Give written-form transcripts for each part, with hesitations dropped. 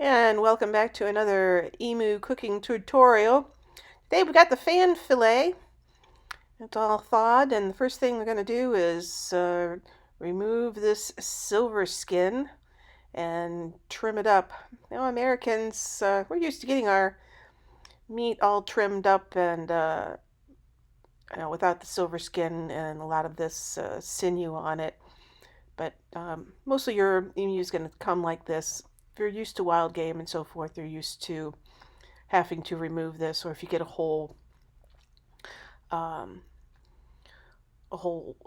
And welcome back to another Emu cooking tutorial. Today we got the fan fillet. It's all thawed, and the first thing we're going to do is remove this silver skin and trim it up. Now, Americans, we're used to getting our meat all trimmed up and without the silver skin and a lot of this sinew on it. But mostly your emu is going to come like this. If you're used to wild game and so forth, you're used to having to remove this, or if you get um, a whole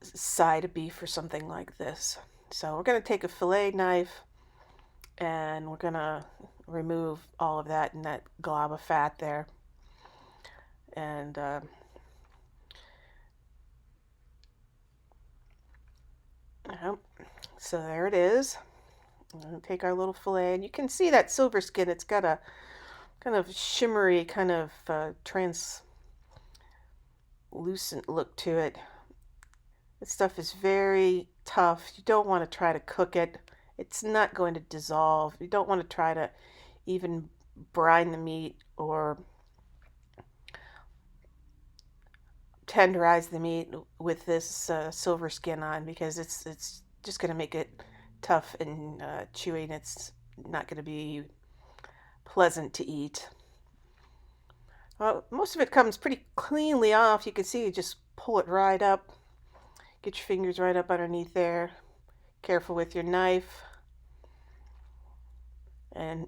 side of beef or something like this. So we're going to take a fillet knife and we're going to remove all of that and that glob of fat there. And so there it is. We'll take our little fillet, and you can see that silver skin. It's got a kind of shimmery, kind of translucent look to it. This stuff is very tough. You don't want to try to cook it. It's not going to dissolve. You don't want to try to even brine the meat or tenderize the meat with this silver skin on, because it's just going to make it tough and chewy, and it's not going to be pleasant to eat. Most of it comes pretty cleanly off. You can see you just pull it right up. Get your fingers right up underneath there. Careful with your knife. And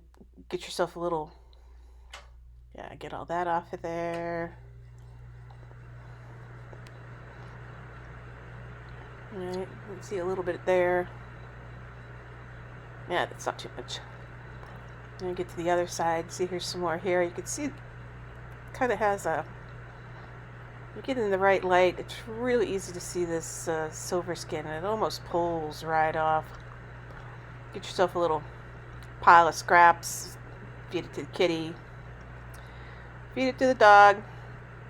get yourself a little, get all that off of there. Alright, you can see a little bit there. Yeah, that's not too much. And get to the other side. See, here's some more here. You can see it kind of has a, you get in the right light, it's really easy to see this silver skin, and it almost pulls right off. Get yourself a little pile of scraps. Feed it to the kitty. Feed it to the dog.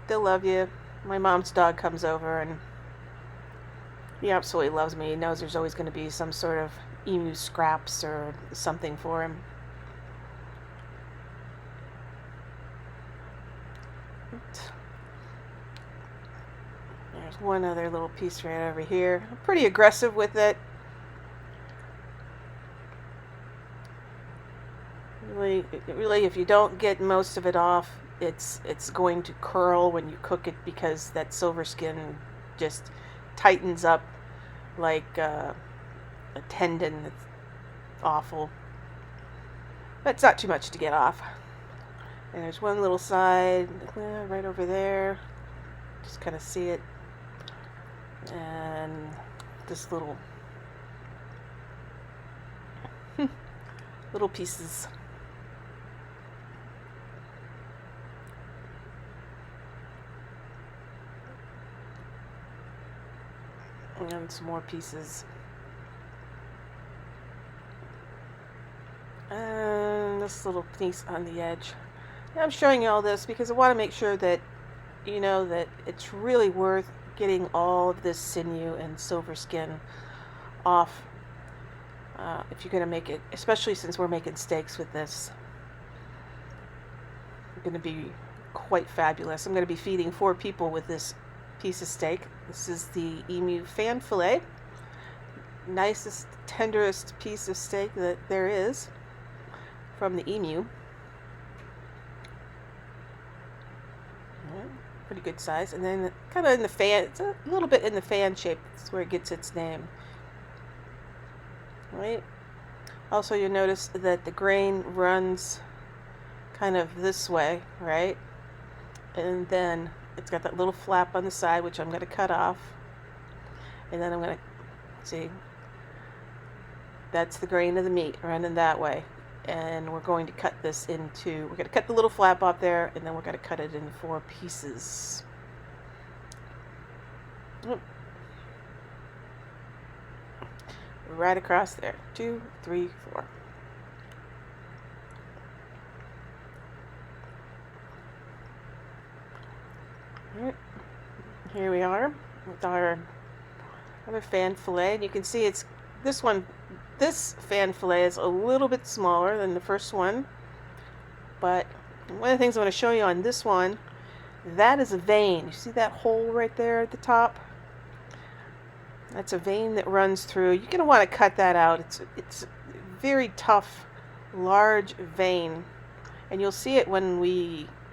They'll love you. My mom's dog comes over and he absolutely loves me. He knows there's always going to be some sort of emu scraps or something for him. There's one other little piece right over here. I'm pretty aggressive with it. Really, if you don't get most of it off, it's going to curl when you cook it, because that silver skin just tightens up like a tendon. It's awful. But it's not too much to get off. And there's one little side right over there. Just kind of see it. And this little little pieces. And some more pieces. And this little piece on the edge. And I'm showing you all this because I want to make sure that you know that it's really worth getting all of this sinew and silver skin off if you're going to make it, especially since we're making steaks with this. It's going to be quite fabulous. I'm going to be feeding 4 people with this piece of steak. This is the Emu Fan Fillet. Nicest, tenderest piece of steak that there is from the emu. Pretty good size. And then kind of in the fan, it's a little bit in the fan shape. That's where it gets its name. Right? Also, you'll notice that the grain runs kind of this way, right? And then it's got that little flap on the side, which I'm going to cut off. And then I'm going to, see, that's the grain of the meat running that way. And we're going to cut this into, we're going to cut the little flap off there, and then we're going to cut it in 4 pieces. Right across there. 2, 3, 4. Alright. Here we are with our other fan fillet. And you can see it's, this one This fan fillet is a little bit smaller than the first one, but one of the things I want to show you on this one, that is a vein. You see that hole right there at the top? That's a vein that runs through. You're going to want to cut that out. It's a very tough, large vein, and you'll see it when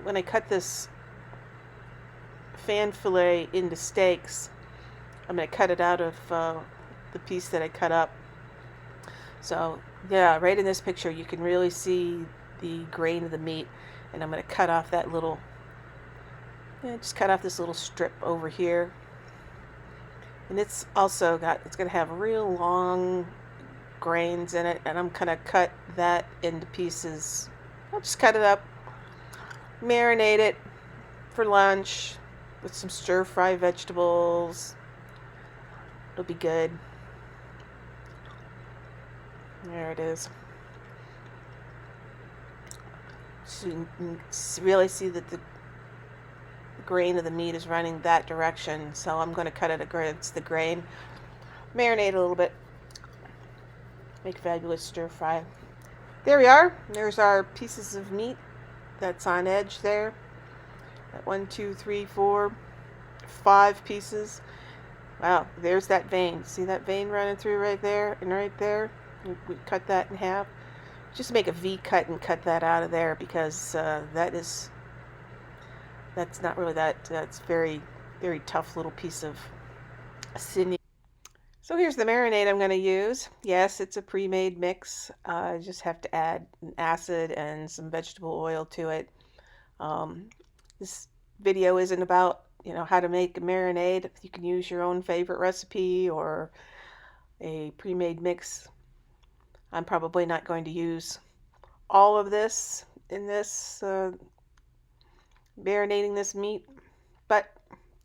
I cut this fan fillet into steaks. I'm going to cut it out of the piece that I cut up. So yeah, right in this picture you can really see the grain of the meat, and I'm going to cut off that little, just cut off this little strip over here. And it's also it's going to have real long grains in it, and I'm going to cut that into pieces. I'll just cut it up, marinate it for lunch with some stir-fry vegetables. It'll be good. There it is. So you can really see that the grain of the meat is running that direction. So I'm going to cut it against the grain, marinate a little bit, make fabulous stir fry. There we are. There's our pieces of meat that's on edge there. 1, 2, 3, 4, 5 pieces. Wow, there's that vein. See that vein running through right there and right there? We cut that in half. Just make a V cut and cut that out of there, because that's not really that's very, very tough little piece of sinew. So here's the marinade I'm going to use. Yes, it's a pre-made mix. I just have to add an acid and some vegetable oil to it. This video isn't about how to make a marinade. You can use your own favorite recipe or a pre-made mix. I'm probably not going to use all of this in this marinating this meat, but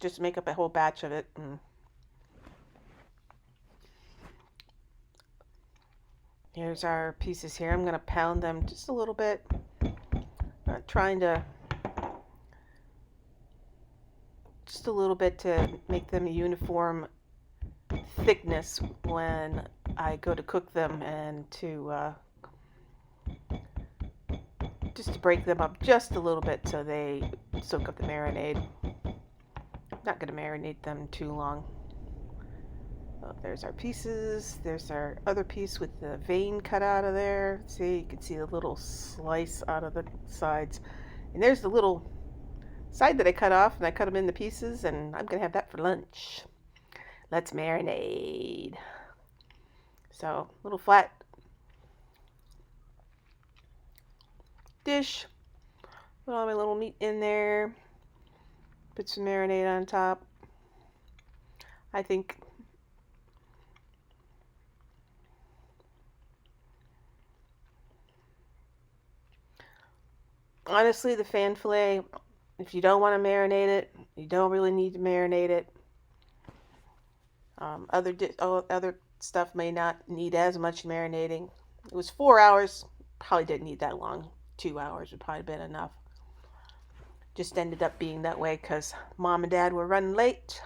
just make up a whole batch of it. Here's our pieces here. I'm going to pound them just a little bit. Not trying to, just a little bit to make them a uniform thickness when I go to cook them, and to just to break them up just a little bit so they soak up the marinade. Not going to marinate them too long. Oh, there's our pieces. There's our other piece with the vein cut out of there. See, you can see the little slice out of the sides. And there's the little side that I cut off, and I cut them into pieces, and I'm going to have that for lunch. Let's marinade. So, little flat dish. Put all my little meat in there. Put some marinade on top. I think honestly, the fan fillet, if you don't want to marinate it, you don't really need to marinate it. Other stuff may not need as much marinating. It was 4 hours. Probably didn't need that long. 2 hours would probably been enough. Just ended up being that way because Mom and Dad were running late.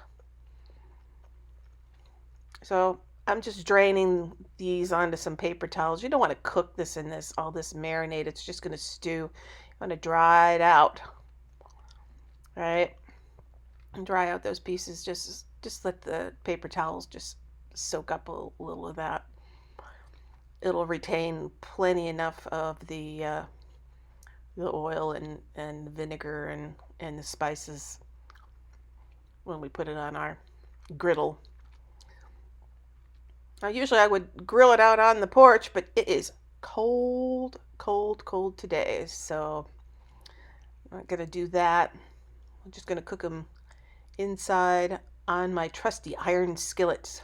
So I'm just draining these onto some paper towels. You don't want to cook this in all this marinade. It's just going to stew. You want to dry it out. All right? And dry out those pieces. Just let the paper towels just soak up a little of that. It'll retain plenty enough of the oil and vinegar and the spices when we put it on our griddle. Now, usually I would grill it out on the porch, but it is cold, cold, cold today, so I'm not going to do that. I'm just going to cook them inside on my trusty iron skillet.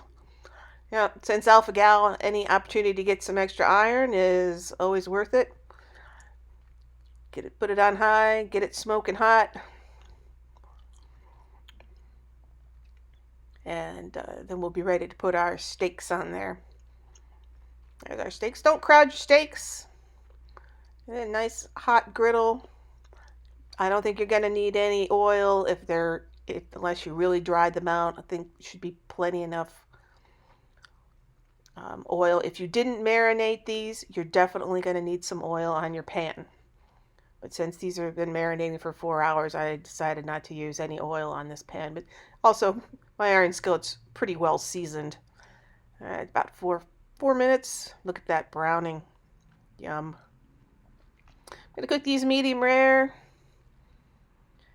Yeah, since Alpha Gal, any opportunity to get some extra iron is always worth it. Put it on high, get it smoking hot, and then we'll be ready to put our steaks on there. There's our steaks. Don't crowd your steaks. A nice hot griddle. I don't think you're going to need any oil unless you really dried them out. I think it should be plenty enough Oil. If you didn't marinate these, you're definitely going to need some oil on your pan. But since these have been marinating for 4 hours, I decided not to use any oil on this pan. But also, my iron skillet's pretty well seasoned. All right, about 4 minutes. Look at that browning. Yum. I'm going to cook these medium rare.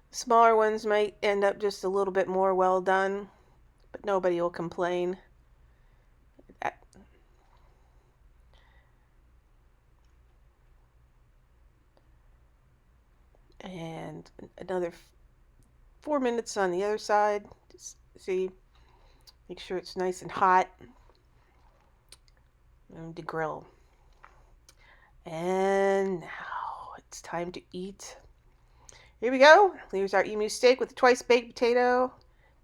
Smaller ones might end up just a little bit more well done, but nobody will complain. And another 4 minutes on the other side. Just see, make sure it's nice and hot. And to grill. And now it's time to eat. Here we go. Here's our emu steak with a twice baked potato.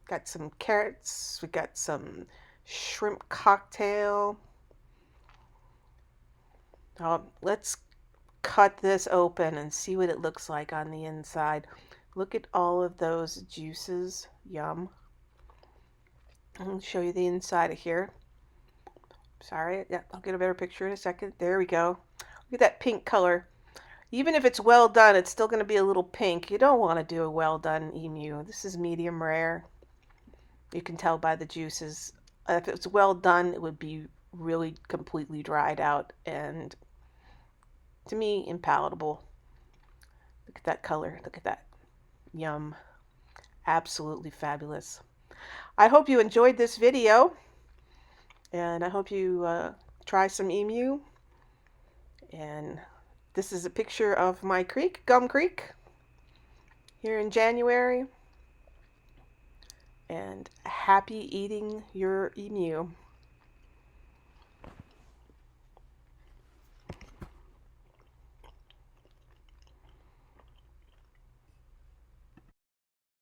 Got some carrots. We got some shrimp cocktail. Let's cut this open and see what it looks like on the inside. Look at all of those juices. Yum. I'll show you the inside of here. Sorry, yeah, I'll get a better picture in a second. There we go. Look at that pink color. Even if it's well done, it's still going to be a little pink. You don't want to do a well done emu. This is medium rare. You can tell by the juices. If it's well done, it would be really completely dried out and, to me, impalatable. Look at that color. Look at that. Yum. Absolutely fabulous. I hope you enjoyed this video, and I hope you try some emu. And this is a picture of my creek, Gum Creek, here in January. And happy eating your emu.